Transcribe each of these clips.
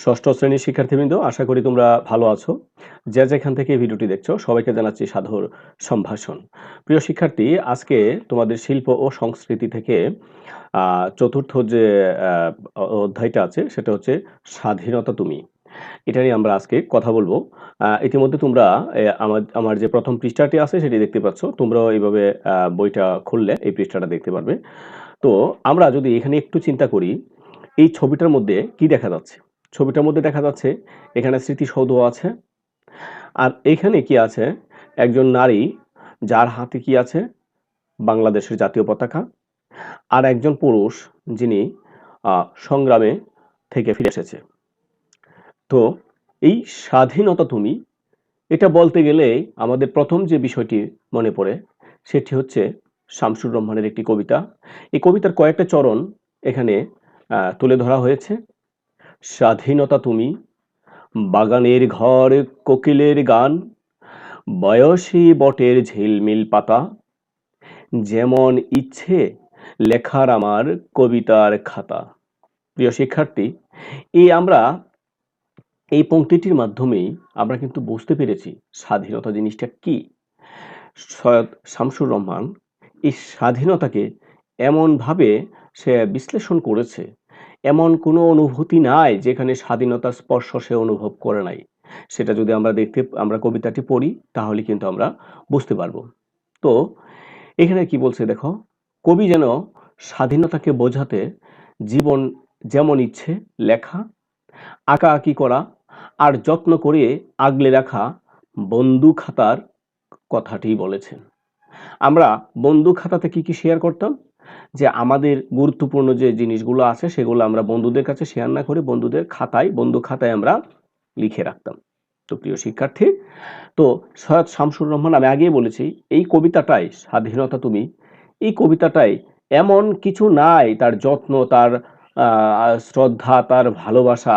ষষ্ঠ শ্রেণীর শিক্ষার্থীবৃন্দ, আশা করি তোমরা ভালো আছো। যে যেখান থেকে এই ভিডিওটি দেখছো সবাইকে জানাচ্ছি সাদর সম্ভাষণ। প্রিয় শিক্ষার্থী, আজকে তোমাদের শিল্প ও সংস্কৃতি থেকে চতুর্থ যে অধ্যায়টা আছে সেটা হচ্ছে স্বাধীনতা তুমি। এটা নিয়ে আমরা আজকে কথা বলবো। ইতিমধ্যে তোমরা আমার আমার যে প্রথম পৃষ্ঠাটি আছে সেটি দেখতে পাচ্ছ। তোমরাও এইভাবে বইটা খুললে এই পৃষ্ঠাটা দেখতে পারবে। তো আমরা যদি এখানে একটু চিন্তা করি, এই ছবিটার মধ্যে কি দেখা যাচ্ছে? ছবিটার মধ্যে দেখা যাচ্ছে এখানে স্মৃতিসৌধ আছে। আর এখানে কি আছে? একজন নারী যার হাতে কি আছে? বাংলাদেশের জাতীয় পতাকা। আর একজন পুরুষ যিনি সংগ্রামে থেকে ফিরে এসেছে। তো এই স্বাধীনতা তুমি, এটা বলতে গেলে আমাদের প্রথম যে বিষয়টি মনে পড়ে সেটি হচ্ছে শামসুর রহমানের একটি কবিতা। এই কবিতার কয়েকটা চরণ এখানে তুলে ধরা হয়েছে। স্বাধীনতা তুমি, বাগানের ঘর, কোকিলের গান, বয়সী বটের ঝিলমিল পাতা, যেমন ইচ্ছে লেখার আমার কবিতার খাতা। প্রিয় শিক্ষার্থী, আমরা এই পংক্তিটির মাধ্যমেই আমরা কিন্তু বুঝতে পেরেছি স্বাধীনতা জিনিসটা কি। সৈয়দ শামসুর রহমান এই স্বাধীনতাকে এমনভাবে সে বিশ্লেষণ করেছে, এমন কোনো অনুভূতি নাই যেখানে স্বাধীনতার স্পর্শ সে অনুভব করে নাই। সেটা যদি আমরা কবিতাটি পড়ি তাহলে কিন্তু আমরা বুঝতে পারবো। তো এখানে কি বলছে দেখো, কবি যেন স্বাধীনতাকে বোঝাতে জীবন যেমন ইচ্ছে লেখা, আঁকাআঁকি করা আর যত্ন করে আগলে রাখা বন্ধু খাতার কথাটি বলেছেন। আমরা বন্ধু খাতাতে কি শেয়ার করতাম? যে আমাদের গুরুত্বপূর্ণ যে জিনিসগুলো আছে সেগুলো আমরা বন্ধুদের কাছে শেয়ার না করে বন্ধু খাতায় আমরা লিখে রাখতাম। তো প্রিয় শিক্ষার্থী, তো সৈয়দ শামসুর রহমান, আমি আগেই বলেছি, এই কবিতাটাই স্বাধীনতা তুমি, এই কবিতাটাই এমন কিছু নাই, তার যত্ন, তার শ্রদ্ধা, তার ভালোবাসা,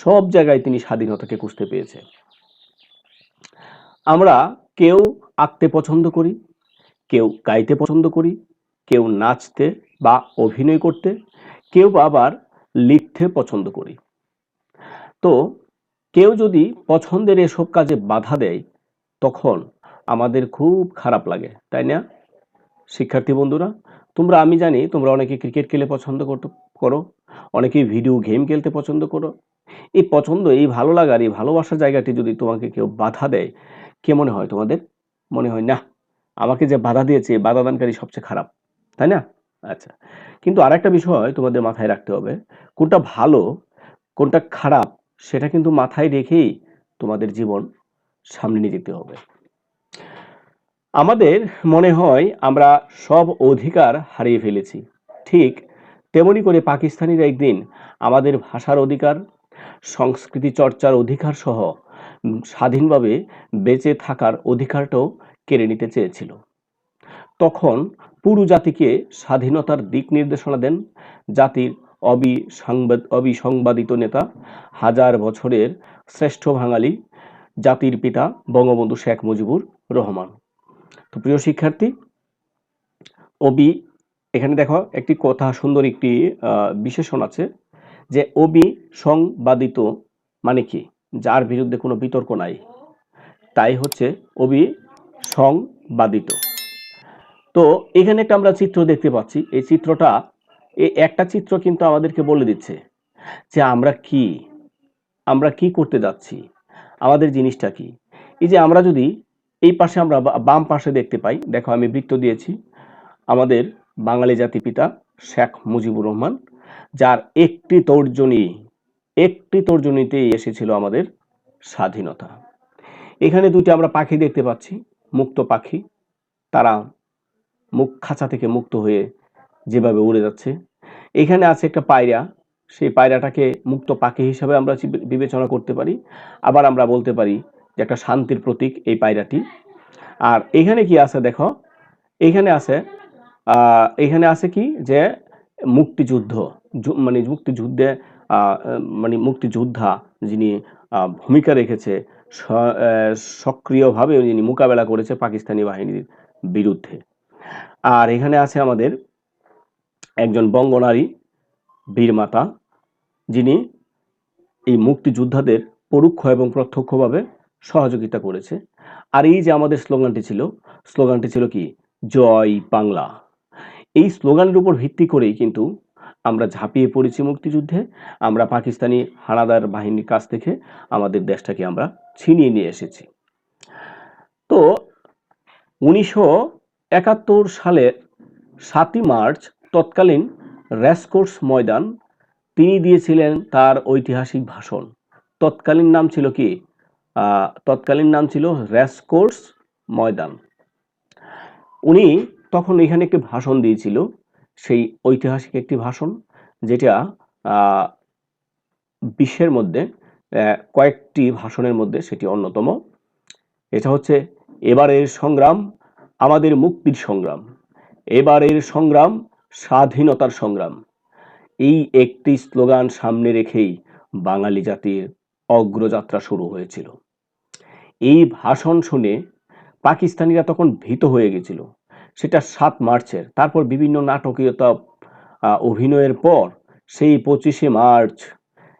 সব জায়গায় তিনি স্বাধীনতাকে খুঁজতে পেয়েছে। আমরা কেউ আঁকতে পছন্দ করি, কেউ গাইতে পছন্দ করি, কেউ নাচতে বা অভিনয় করতে, কেউ আবার লিখতে পছন্দ করি। তো কেউ যদি পছন্দের এসব কাজে বাধা দেয় তখন আমাদের খুব খারাপ লাগে, তাই না? শিক্ষার্থী বন্ধুরা, আমি জানি তোমরা অনেকে ক্রিকেট খেলে পছন্দ করো, অনেকেই ভিডিও গেম খেলতে পছন্দ করো। এই পছন্দ, এই ভালো লাগার, এই ভালোবাসার জায়গাটি যদি তোমাকে কেউ বাধা দেয়, কে মনে হয় তোমাদের? মনে হয় না, আমাকে যে বাধা দিয়েছে এই বাধাদানকারী সবচেয়ে খারাপ, তাই না? আচ্ছা, কিন্তু আরেকটা বিষয় তোমাদের মাথায় রাখতে হবে, কোনটা ভালো কোনটা খারাপ সেটা কিন্তু মাথায় রেখেই তোমাদের জীবন সামনে নিয়ে যেতে হবে। আমাদের মনে হয় আমরা সব অধিকার হারিয়ে ফেলেছি, ঠিক তেমনি করে পাকিস্তানিরা একদিন আমাদের ভাষার অধিকার, সংস্কৃতি চর্চার অধিকার সহ স্বাধীনভাবে বেঁচে থাকার অধিকারটাও কেড়ে নিতে চেয়েছিল। তখন পুরো জাতিকে স্বাধীনতার দিক নির্দেশনা দেন জাতির অবিসংবাদিত নেতা, হাজার বছরের শ্রেষ্ঠ বাঙালি, জাতির পিতা বঙ্গবন্ধু শেখ মুজিবুর রহমান। তো প্রিয় শিক্ষার্থী, এখানে দেখো একটি কথা, সুন্দর একটি বিশেষণ আছে যে অবিসংবাদিত মানে কি? যার বিরুদ্ধে কোনো বিতর্ক নাই, তাই হচ্ছে অবিসংবাদিত। তো এখানে একটা আমরা চিত্র দেখতে পাচ্ছি, এই চিত্রটা, এই একটা চিত্র কিন্তু আমাদেরকে বলে দিচ্ছে যে আমরা কি করতে যাচ্ছি, আমাদের জিনিসটা কি। এই যে আমরা যদি এই পাশে আমরা বাম পাশে দেখতে পাই, দেখো আমি বৃত্ত দিয়েছি, আমাদের বাঙালি জাতির পিতা শেখ মুজিবুর রহমান, যার একটি তর্জনীতেই এসেছিল আমাদের স্বাধীনতা। এখানে দুটি আমরা পাখি দেখতে পাচ্ছি, মুক্ত পাখি, তারা খাঁচা থেকে মুক্ত হয়ে যেভাবে উড়ে যাচ্ছে। এখানে আছে একটা পায়রা, সেই পায়রাটাকে মুক্ত পাখি হিসাবে আমরা বিবেচনা করতে পারি, আবার আমরা বলতে পারি যে একটা শান্তির প্রতীক এই পায়রাটি। আর এখানে কি আছে দেখো, এখানে আছে কি যে মুক্তিযুদ্ধ, মুক্তিযোদ্ধা যিনি ভূমিকা রেখেছে, সক্রিয়ভাবে যিনি মোকাবেলা করেছে পাকিস্তানি বাহিনীর বিরুদ্ধে। আর এখানে আছে আমাদের একজন বঙ্গনারী বীরমাতা, যিনি এই মুক্তিযোদ্ধাদের পরোক্ষ এবং প্রত্যক্ষভাবে সহযোগিতা করেছে। আর এই যে আমাদের স্লোগানটি ছিল কি? জয় বাংলা। এই স্লোগানের উপর ভিত্তি করেই কিন্তু আমরা ঝাঁপিয়ে পড়েছি মুক্তিযুদ্ধে। আমরা পাকিস্তানি হানাদার বাহিনীর কাছ থেকে আমাদের দেশটাকে আমরা ছিনিয়ে নিয়ে এসেছি। তো 1971 সালের 7ই মার্চ তৎকালীন রেসকোর্স ময়দান তিনি দিয়েছিলেন তার ঐতিহাসিক ভাষণ। তৎকালীন নাম ছিল কি? তৎকালীন নাম ছিল রেসকোর্স ময়দান। উনি তখন এখানে একটি ভাষণ দিয়েছিল, সেই ঐতিহাসিক একটি ভাষণ, যেটা বিশ্বের মধ্যে কয়েকটি ভাষণের মধ্যে সেটি অন্যতম। এটা হচ্ছে, এবারের সংগ্রাম আমাদের মুক্তির সংগ্রাম, এবারের সংগ্রাম স্বাধীনতার সংগ্রাম। এই একটি স্লোগান সামনে রেখেই বাঙালি জাতির অগ্রযাত্রা শুরু হয়েছিল। এই ভাষণ শুনে পাকিস্তানিরা তখন ভীত হয়ে গেছিল। সেটা 7 মার্চের। তারপর বিভিন্ন নাটকীয়তা অভিনয়ের পর সেই 25শে মার্চ,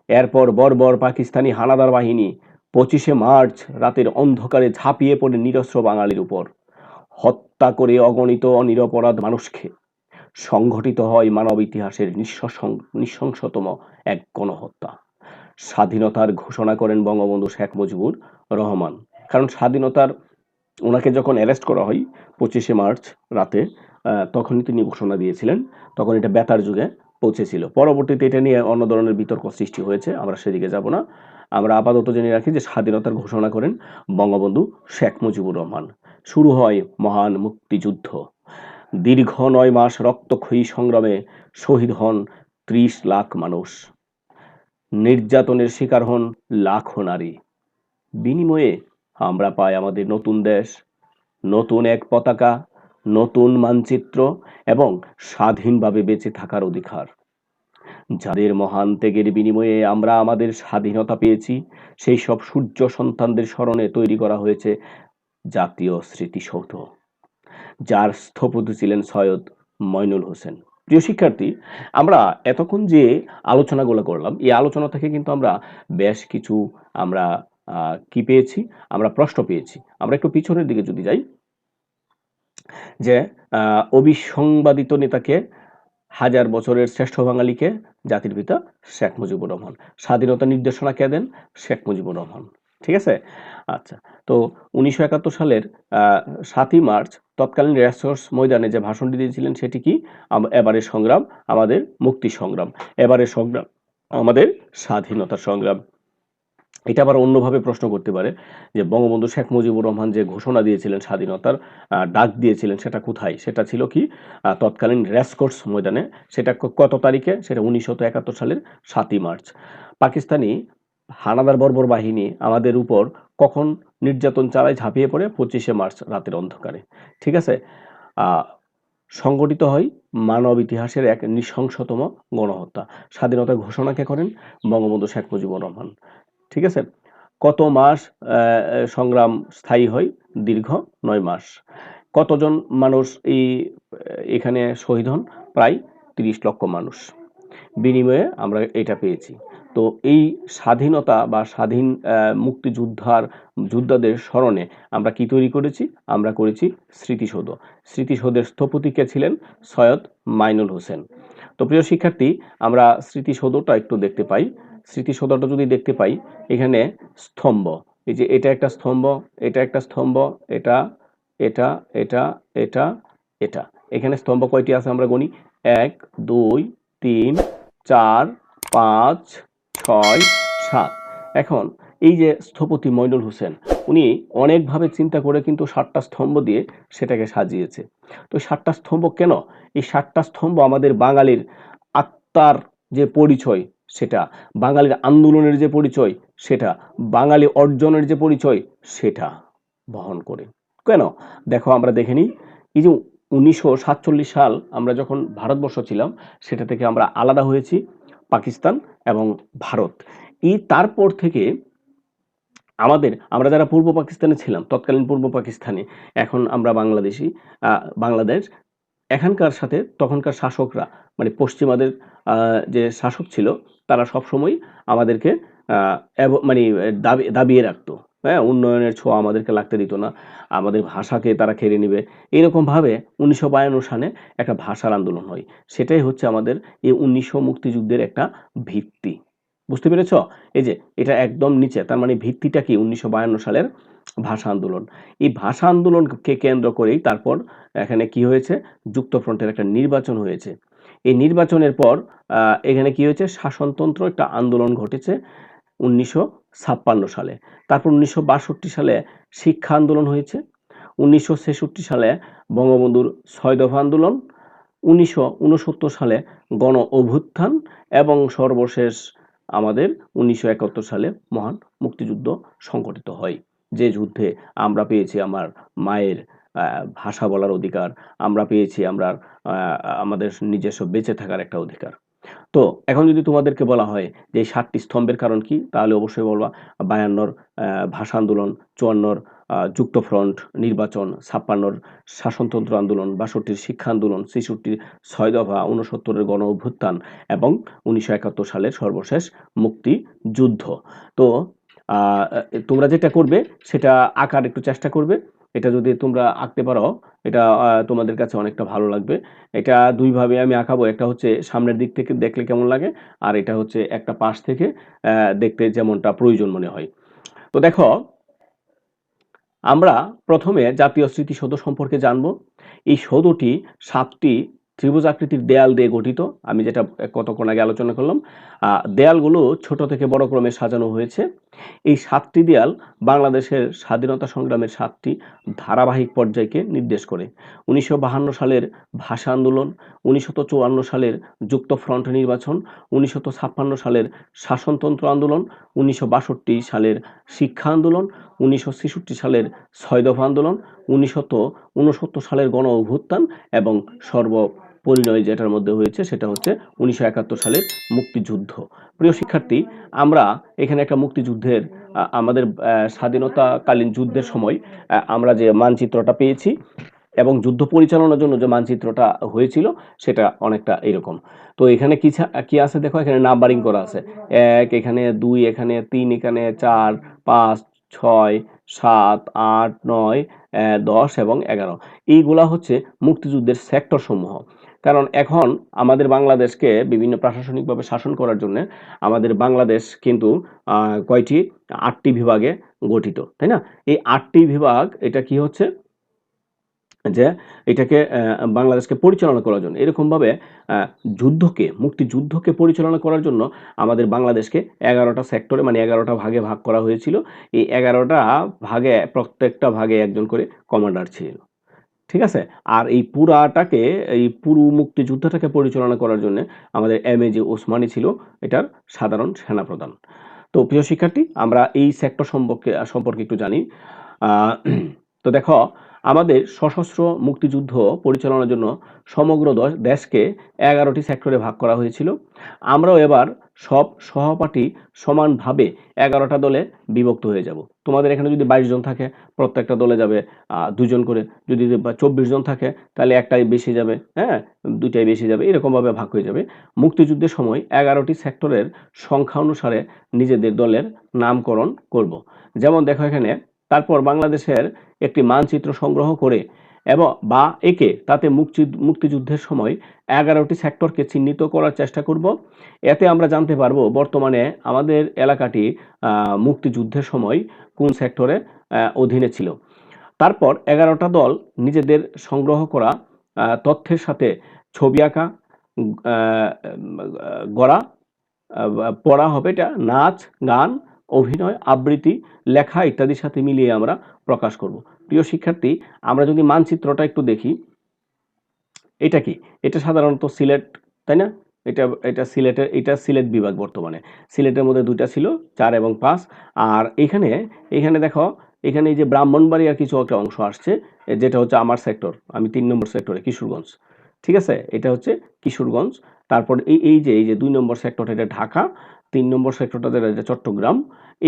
এরপর বর্বর পাকিস্তানি হানাদার বাহিনী 25শে মার্চ রাতের অন্ধকারে ঝাঁপিয়ে পড়ে নিরস্ত্র বাঙালির উপর, হত্যা করে অগণিত নিরপরাধ মানুষকে। সংঘটিত হয় মানব ইতিহাসের নৃশংসতম এক গণহত্যা। স্বাধীনতার ঘোষণা করেন বঙ্গবন্ধু শেখ মুজিবুর রহমান। কারণ ওনাকে যখন অ্যারেস্ট করা হয় 25শে মার্চ রাতে, তখনই তিনি ঘোষণা দিয়েছিলেন। তখন এটা বেতার যুগে পৌঁছেছিল। পরবর্তীতে এটা নিয়ে অন্য ধরনের বিতর্ক সৃষ্টি হয়েছে, আমরা সেদিকে যাব না। আমরা আপাতত জেনে রাখি যে স্বাধীনতার ঘোষণা করেন বঙ্গবন্ধু শেখ মুজিবুর রহমান। শুরু হয় মহান মুক্তিযুদ্ধ। দীর্ঘ 9 মাস রক্তক্ষয়ী সংগ্রামে শহীদ হন 30 লাখ মানুষ, নির্যাতনের শিকার হন লাখো নারী। বিনিময়ে আমরা পাই আমাদের নতুন দেশ, নতুন এক পতাকা, নতুন মানচিত্র এবং স্বাধীনভাবে বেঁচে থাকার অধিকার। যাদের মহান ত্যাগের বিনিময়ে আমরা আমাদের স্বাধীনতা পেয়েছি, সেই সব সূর্য সন্তানদের স্মরণে তৈরি করা হয়েছে জাতীয় স্মৃতিসৌধ, যার স্থপতি ছিলেন সৈয়দ মইনুল হোসেন। প্রিয় শিক্ষার্থী, আমরা এতক্ষণ যে আলোচনাগুলো করলাম, এই আলোচনা থেকে কিন্তু আমরা বেশ কিছু আমরা কি পেয়েছি? আমরা প্রশ্ন পেয়েছি। আমরা একটু পিছনের দিকে যদি যাই, যে অবিসংবাদিত নেতাকে, হাজার বছরের শ্রেষ্ঠ বাঙালিকে, জাতির পিতা শেখ মুজিবুর রহমান। স্বাধীনতা নির্দেশনা কে দেন? শেখ মুজিবুর রহমান। ঠিক আছে? আচ্ছা, তো 1971 সালের 7ই মার্চ তৎকালীন রেসকোর্স ময়দানে যে ভাষণটি দিয়েছিলেন সেটি কি? এবারের সংগ্রাম আমাদের মুক্তি সংগ্রাম, এবারের সংগ্রাম আমাদের স্বাধীনতার সংগ্রাম। এটা আবার অন্যভাবে প্রশ্ন করতে পারে যে বঙ্গবন্ধু শেখ মুজিবুর রহমান যে ঘোষণা দিয়েছিলেন, স্বাধীনতার ডাক দিয়েছিলেন, সেটা কোথায়? সেটা ছিল কি? তৎকালীন রেসকোর্স ময়দানে। সেটা কত তারিখে? সেটা 1971 সালের 7ই মার্চ। পাকিস্তানি হানাদার বর্বর বাহিনী আমাদের উপর কখন নির্যাতন চালায়? ঝাঁপিয়ে পড়ে 25শে মার্চ রাতের অন্ধকারে। ঠিক আছে? সংগঠিত হয় মানব ইতিহাসের এক নৃশংসতম গণহত্যা। স্বাধীনতার ঘোষণা কে করেন? বঙ্গবন্ধু শেখ মুজিবুর রহমান। ঠিক আছে? কত মাস সংগ্রাম স্থায়ী হয়? দীর্ঘ 9 মাস। কতজন মানুষ এখানে শহীদ হন? প্রায় 30 লক্ষ মানুষ। বিনিময়ে আমরা এটা পেয়েছি। তো এই স্বাধীনতা বা স্বাধীন যোদ্ধাদের স্মরণে আমরা কি তৈরি করেছি? আমরা করেছি স্মৃতিসৌধ। স্মৃতিসৌধের স্থপতি কে ছিলেন? সৈয়দ মাইনুল হোসেন। তো প্রিয় শিক্ষার্থী, আমরা স্মৃতিসৌধটা একটু দেখতে পাই। স্মৃতিসৌধটা যদি দেখতে পাই, এখানে স্তম্ভ, এই যে এটা একটা স্তম্ভ, এটা একটা স্তম্ভ, এটা এটা এটা এটা এটা। এখানে স্তম্ভ কয়টি আছে আমরা গণি? 1 2 3 4 5 6 7। এখন এই যে স্থপতি মইনুল হোসেন, উনি অনেকভাবে চিন্তা করে কিন্তু 7টা স্তম্ভ দিয়ে সেটাকে সাজিয়েছে। তো 7টা স্তম্ভ কেন? এই 7টা স্তম্ভ আমাদের বাঙালির আত্মার যে পরিচয়, সেটা বাঙালির আন্দোলনের যে পরিচয়, সেটা বাঙালি অর্জনের যে পরিচয়, সেটা বহন করে। কেন? দেখো, আমরা দেখে নিই। এই যে 1947 সাল আমরা যখন ভারতবর্ষ ছিলাম, সেটা থেকে আমরা আলাদা হয়েছি পাকিস্তান এবং ভারত। তারপর থেকে আমরা যারা পূর্ব পাকিস্তানে ছিলাম, তৎকালীন পূর্ব পাকিস্তানে, এখন আমরা বাংলাদেশ, এখানকার সাথে তখনকার শাসকরা, মানে পশ্চিমাদের যে শাসক ছিল, তারা সবসময় আমাদেরকে মানে দাবিয়ে রাখতো। হ্যাঁ? উন্নয়নের ছোঁয়া আমাদেরকে লাগতে দিত না। আমাদের ভাষাকে তারা কেড়ে নিবে। এরকমভাবে ১৯৫২ সালে একটা ভাষার আন্দোলন হয়। সেটাই হচ্ছে আমাদের এই ১৯০০ মুক্তিযুদ্ধের একটা ভিত্তি। বুঝতে পেরেছ? এই যে এটা একদম নিচে, তার মানে ভিত্তিটা কি ১৯৫২ সালের ভাষা আন্দোলন। এই ভাষা আন্দোলনকে কেন্দ্র করেই তারপর এখানে কি হয়েছে? যুক্তফ্রন্টের একটা নির্বাচন হয়েছে। এই নির্বাচনের পর এখানে কি হয়েছে? শাসনতন্ত্র একটা আন্দোলন ঘটেছে ১৯৫৬ সালে। তারপর ১৯৬২ সালে শিক্ষা আন্দোলন হয়েছে। ১৯৬৬ সালে বঙ্গবন্ধুর ৬ দফা আন্দোলন, ১৯৬৯ সালে গণ অভ্যুত্থান এবং সর্বশেষ আমাদের ১৯৭১ সালে মহান মুক্তিযুদ্ধ সংঘটিত হয়। যে যুদ্ধে আমরা পেয়েছি আমার মায়ের ভাষা বলার অধিকার, আমরা পেয়েছি আমাদের নিজস্ব বেঁচে থাকার একটা অধিকার। তো এখন যদি তোমাদেরকে বলা হয় যে এই ৭ টি স্তম্ভের কারণ কি? তাহলে অবশ্যই বলবা ৫২ র ভাষা আন্দোলন, ৫৪ র যুক্তফ্রন্ট নির্বাচন, ৫৬ র শাসনতন্ত্র আন্দোলন, ৬২ র শিক্ষা আন্দোলন, ৬৬ র ৬ দফা, ৬৯ এর গণ অভ্যুত্থান এবং ১৯৭১ সালের সর্বশেষ মুক্তিযুদ্ধ। তো আ তোমরা যেটা করবে সেটা আঁকার একটু চেষ্টা করবে। এটা যদি তোমরা আঁকতে পারো, এটা তোমাদের কাছে অনেকটা ভালো লাগবে। এটা ২ ভাবে আমি আঁকাবো। একটা হচ্ছে সামনের দিক থেকে দেখলে কেমন লাগে, আর এটা হচ্ছে একটা পাশ থেকে দেখতে যেমনটা প্রয়োজন মনে হয়। তো দেখো, আমরা প্রথমে জাতীয় স্মৃতিসৌধ সম্পর্কে জানব। এই সৌধটি ৭ টি ত্রিভুজ আকৃতির দেয়াল দিয়ে গঠিত। আমি যেটা কতক্ষণ আগে আলোচনা করলাম। দেয়ালগুলো ছোট থেকে বড় ক্রমে সাজানো হয়েছে। এই ৭ টি দেয়াল বাংলাদেশের স্বাধীনতা সংগ্রামের ৭ টি ধারাবাহিক পর্যায়কে নির্দেশ করে। ১৯৫২ সালের ভাষা আন্দোলন, ১৯৫৪ সালের যুক্তফ্রন্ট নির্বাচন, ১৯৫৬ সালের শাসনতন্ত্র আন্দোলন, ১৯৬২ সালের শিক্ষা আন্দোলন, ১৯৬৬ সালের ৬ দফা আন্দোলন, ১৯৬৯ সালের গণ অভ্যুত্থান এবং সর্বপরিণয় যেটার মধ্যে হয়েছে সেটা হচ্ছে ১৯৭১ সালের মুক্তিযুদ্ধ। প্রিয় শিক্ষার্থী, আমরা এখানে একটা মুক্তিযুদ্ধের আমাদের স্বাধীনতাকালীন যুদ্ধের সময় আমরা যে মানচিত্রটা পেয়েছি এবং যুদ্ধ পরিচালনার জন্য যে মানচিত্রটা হয়েছিল সেটা অনেকটা এরকম। তো এখানে কি আছে দেখো, এখানে নাম্বারিং করা আছে। ১, এখানে ২, এখানে ৩, এখানে ৪, ৫, ৬, ৭, ৮, ৯, ১০ এবং ১১। এইগুলা হচ্ছে মুক্তিযুদ্ধের সেক্টর সমূহ। কারণ এখন আমাদের বাংলাদেশকে বিভিন্ন প্রশাসনিকভাবে শাসন করার জন্য আমাদের বাংলাদেশ কিন্তু কয়টি ৮টি বিভাগে গঠিত, তাই না? এই ৮টি বিভাগ এটা কি হচ্ছে যে এটাকে বাংলাদেশকে পরিচালনা করার জন্য এরকমভাবে মুক্তিযুদ্ধকে পরিচালনা করার জন্য আমাদের বাংলাদেশকে ১১টা সেক্টরে মানে ১১টা ভাগে ভাগ করা হয়েছিল। এই ১১টা ভাগে প্রত্যেকটা ভাগে একজন করে কমান্ডার ছিল। ঠিক আছে? আর এই পুরো মুক্তিযুদ্ধটাকে পরিচালনা করার জন্য আমাদের এমএজি ওসমানী ছিল এটার সাধারণ সেনাপ্রধান। তো প্রিয় শিক্ষার্থী, আমরা এই সেক্টর সম্পর্কে একটু জানি। আ তো দেখো, আমাদের সশস্ত্র মুক্তিযুদ্ধ পরিচালনার জন্য সমগ্র দেশকে ১১টি সেক্টরে ভাগ করা হয়েছিল। আমরাও এবার সব সহপাঠী সমানভাবে ১১টা দলে বিভক্ত হয়ে যাব। তোমাদের এখানে যদি ২২ জন থাকে, প্রত্যেকটা দলে যাবে ২ জন করে। যদি ২৪ জন থাকে, তাহলে একটাই বেশি যাবে, হ্যাঁ? ২ টাই বেশি যাবে। এরকমভাবে ভাগ হয়ে যাবে। মুক্তিযুদ্ধের সময় ১১টি সেক্টরের সংখ্যা অনুসারে নিজেদের দলের নামকরণ করব। যেমন দেখো এখানে, তারপর বাংলাদেশের একটি মানচিত্র সংগ্রহ করে একে তাতে মুক্তিযুদ্ধের সময় ১১টি সেক্টরকে চিহ্নিত করার চেষ্টা করব। এতে আমরা জানতে পারবো বর্তমানে আমাদের এলাকাটি মুক্তিযুদ্ধের সময় কোন সেক্টরে অধীনে ছিল। তারপর ১১টা দল নিজেদের সংগ্রহ করা তথ্যের সাথে ছবি আঁকা, আ গড়া, পড়া হবে, এটা নাচ, গান, অভিনয়, আবৃত্তি, লেখা ইত্যাদির সাথে মিলিয়ে আমরা প্রকাশ করব। প্রিয় শিক্ষার্থী, আমরা যদি মানচিত্রটা একটু দেখি, এটা কি? এটা সাধারণত সিলেট, তাই না? এটা সিলেট বিভাগ বর্তমানে। সিলেটের মধ্যে ২ টা ছিল, ৪ এবং ৫। আর এখানে দেখো, এখানে এই যে ব্রাহ্মণবাড়িয়ার কিছু একটা অংশ আসছে, যেটা হচ্ছে আমার সেক্টর। আমি ৩ নম্বর সেক্টরে, কিশোরগঞ্জ। ঠিক আছে? এটা হচ্ছে কিশোরগঞ্জ। তারপর এই যে ২ নম্বর সেক্টরটা এটা ঢাকা, ৩ নম্বর সেক্টরটা যেটা এটা চট্টগ্রাম।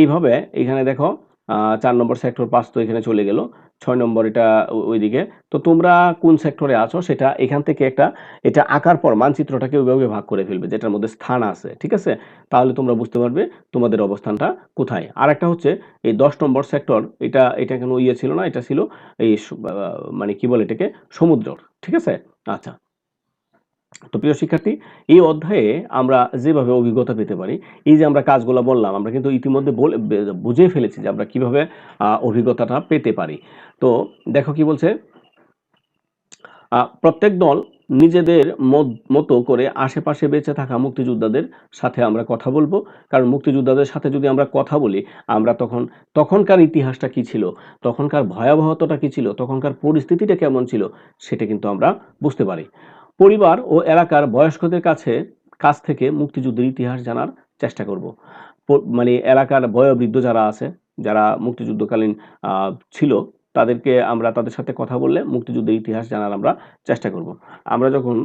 এইভাবে এখানে দেখো 4 নম্বর সেক্টর 5 তো এখানে চলে গেল। 6 নম্বর এটা ওইদিকে। তো তোমরা কোন সেক্টরে আছো সেটা এখান থেকে এটা আঁকার পর মানচিত্রটাকে ওইভাবে ভাগ করে ফেলবে যেটার মধ্যে স্থান আছে। ঠিক আছে? তাহলে তোমরা বুঝতে পারবে তোমাদের অবস্থানটা কোথায়। আরেকটা হচ্ছে এই 10 নম্বর সেক্টর এটা কোনো ইয়ে ছিল না। এটা ছিল এই মানে কি বলে এটাকে সমুদ্র। ঠিক আছে? আচ্ছা। তো প্রিয় শিক্ষার্থী, এই অধ্যায়ে আমরা যেভাবে অভিজ্ঞতা পেতে পারি, এই যে আমরা কাজগুলো বললাম, আমরা কিন্তু ইতিমধ্যে বুঝেই ফেলেছি যে আমরা কিভাবে অভিজ্ঞতাটা পেতে পারি। তো দেখো কি বলছে, প্রত্যেক দল নিজেদের মতো করে আশেপাশে বেঁচে থাকা মুক্তিযোদ্ধাদের সাথে আমরা কথা বলবো। কারণ মুক্তিযোদ্ধাদের সাথে যদি আমরা কথা বলি, আমরা তখনকার ইতিহাসটা কি ছিল, তখনকার ভয়াবহতাটা কি ছিল, তখনকার পরিস্থিতিটা কেমন ছিল, সেটা কিন্তু আমরা বুঝতে পারি। পরিবার ও এলাকার বয়স্কদের কাছ থেকে মুক্তিযুদ্ধের ইতিহাস জানার চেষ্টা করব। মানে এলাকার বয়োবৃদ্ধ যারা আছে, যারা মুক্তিযুদ্ধকালীন ছিল, তাদের সাথে কথা বললে মুক্তিযুদ্ধের ইতিহাস জানার আমরা চেষ্টা করব। আমরা যখন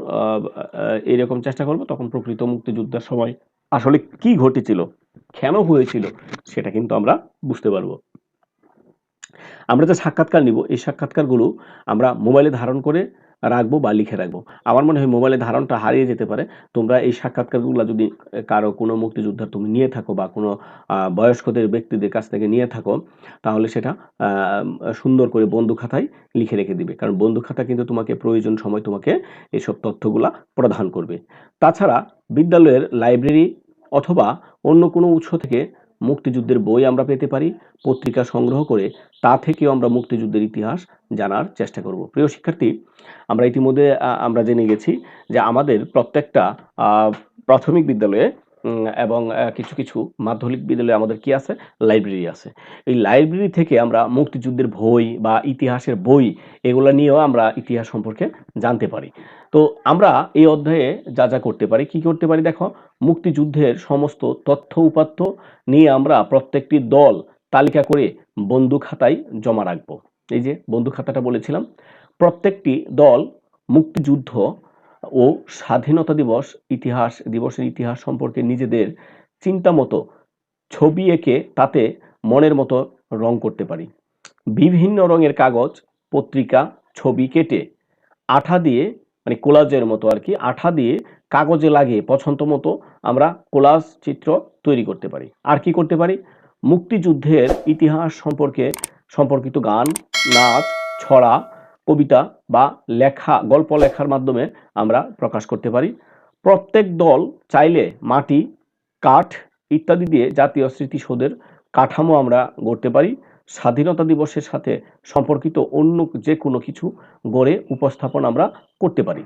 এইরকম চেষ্টা করব, তখন প্রকৃত মুক্তিযুদ্ধের সময় আসলে কি ঘটেছিল, কেন হয়েছিল, সেটা কিন্তু আমরা বুঝতে পারবো। আমরা যে সাক্ষাৎকার নিব, এই সাক্ষাৎকারগুলো আমরা মোবাইলে ধারণ করে রাখবো বা লিখে রাখবো। আমার মনে হয় মোবাইলে ধারণটা হারিয়ে যেতে পারে। তোমরা এই সাক্ষাৎকারগুলো যদি কারো কোনো মুক্তিযোদ্ধার তুমি নিয়ে থাকো বা কোনো বয়স্কদের ব্যক্তিদের কাছ থেকে নিয়ে থাকো, তাহলে সেটা সুন্দর করে বন্ধু খাতায় লিখে রেখে দিবে। কারণ বন্ধু খাতা কিন্তু তোমাকে প্রয়োজন সময় তোমাকে এসব তথ্যগুলা প্রদান করবে। তাছাড়া বিদ্যালয়ের লাইব্রেরি অথবা অন্য কোনো উৎস থেকে মুক্তিযুদ্ধের বই আমরা পেতে পারি। পত্রিকা সংগ্রহ করে তা থেকেও আমরা মুক্তিযুদ্ধের ইতিহাস জানার চেষ্টা করব। প্রিয় শিক্ষার্থী, আমরা ইতিমধ্যে আমরা জেনে গেছি যে আমাদের প্রত্যেকটা প্রাথমিক বিদ্যালয়ে এবং কিছু কিছু মাধ্যমিক বিদ্যালয়ে আমাদের কি আছে, লাইব্রেরি আছে। এই লাইব্রেরি থেকে আমরা মুক্তিযুদ্ধের বই বা ইতিহাসের বই এগুলো নিয়েও আমরা ইতিহাস সম্পর্কে জানতে পারি। তো আমরা এই অধ্যায়ে যা যা করতে পারি, কি করতে পারি দেখো, মুক্তিযুদ্ধের সমস্ত তথ্য উপাত্ত নিয়ে আমরা প্রত্যেকটি দল তালিকা করে বন্ধু খাতায় জমা রাখবো। এই যে বন্ধু খাতাটা বলেছিলাম, প্রত্যেকটি দল মুক্তিযুদ্ধ ও স্বাধীনতা দিবসের ইতিহাস সম্পর্কে নিজেদের চিন্তা মতো ছবি এঁকে তাতে মনের মতো রং করতে পারি। বিভিন্ন রঙের কাগজ, পত্রিকা, ছবি কেটে আঠা দিয়ে, মানে কোলাজের মতো আর কি, আঠা দিয়ে কাগজে লাগিয়ে পছন্দ মতো আমরা কোলাজ চিত্র তৈরি করতে পারি। আর কি করতে পারি, মুক্তিযুদ্ধের ইতিহাস সম্পর্কিত গান, নাচ, ছড়া, কবিতা বা গল্প লেখার মাধ্যমে আমরা প্রকাশ করতে পারি। প্রত্যেক দল চাইলে মাটি, কাঠ ইত্যাদি দিয়ে জাতীয় স্মৃতিসৌধের কাঠামো আমরা গড়তে পারি। স্বাধীনতা দিবসের সাথে সম্পর্কিত অন্য যে কোনো কিছু গড়ে উপস্থাপন আমরা করতে পারি।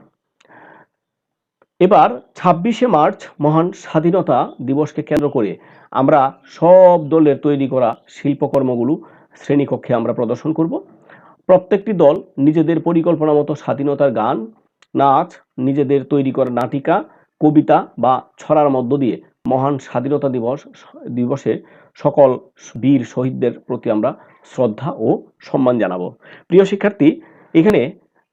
এবার ২৬শে মার্চ মহান স্বাধীনতা দিবসকে কেন্দ্র করে আমরা সব দলের তৈরি করা শিল্পকর্মগুলো শ্রেণীকক্ষে আমরা প্রদর্শন করব। প্রত্যেকটি দল নিজেদের পরিকল্পনা মতো স্বাধীনতার গান, নাচ, নিজেদের তৈরি করা নাটিকা, কবিতা বা ছড়ার মধ্য দিয়ে মহান স্বাধীনতা দিবসে সকল বীর শহীদদের প্রতি আমরা শ্রদ্ধা ও সম্মান জানাবো। প্রিয় শিক্ষার্থী, এখানে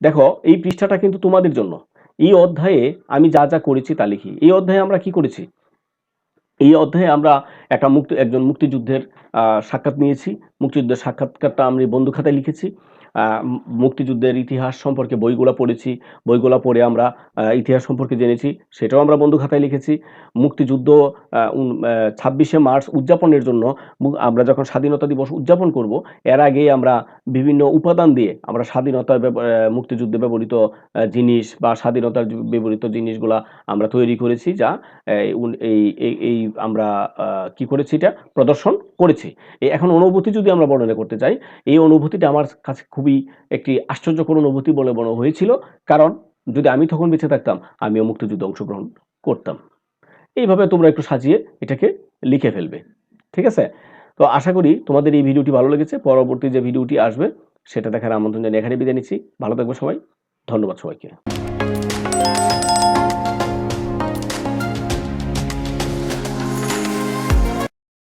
দেখো এই পৃষ্ঠাটা কিন্তু তোমাদের জন্য। এই অধ্যায়ে আমি যা যা করেছি তা লিখি। এই অধ্যায়ে আমরা কি করেছি, এই অধ্যায়ে আমরা একজন মুক্তিযুদ্ধের সাক্ষাৎ নিয়েছি। মুক্তিযুদ্ধের সাক্ষাৎকারটা আমি বন্ধু খাতায় লিখেছি। মুক্তিযুদ্ধের ইতিহাস সম্পর্কে বইগুলা পড়েছি। বইগুলা পড়ে আমরা ইতিহাস সম্পর্কে জেনেছি, সেটাও আমরা বন্ধু খাতায় লিখেছি। মুক্তিযুদ্ধ ২৬শে মার্চ উদযাপনের জন্য আমরা যখন স্বাধীনতা দিবস উদযাপন করব, এর আগেই আমরা বিভিন্ন উপাদান দিয়ে আমরা মুক্তিযুদ্ধে ব্যবহৃত জিনিস বা স্বাধীনতার ব্যবহৃত জিনিসগুলা আমরা তৈরি করেছি, যা এই আমরা কি করেছি, এটা প্রদর্শন করেছি। এখন অনুভূতি যদি আমরা বর্ণনা করতে চাই, এই অনুভূতিটা আমার কাছে খুবই একটি আশ্চর্যকর অনুভূতি বলে মনে হয়েছিল। কারণ যদি আমি তখন বেঁচে থাকতাম, আমিও মুক্তিযুদ্ধে অংশগ্রহণ করতাম। এইভাবে তোমরা একটু সাজিয়ে এটাকে লিখে ফেলবে। ঠিক আছে? তো আশা করি তোমাদের এই ভিডিওটি ভালো লেগেছে। পরবর্তী যে ভিডিওটি আসবে সেটা দেখার আমন্ত্রণ জানিয়ে এখানে বিদায় নিচ্ছি। ভালো থাকবে সবাই। ধন্যবাদ সবাইকে।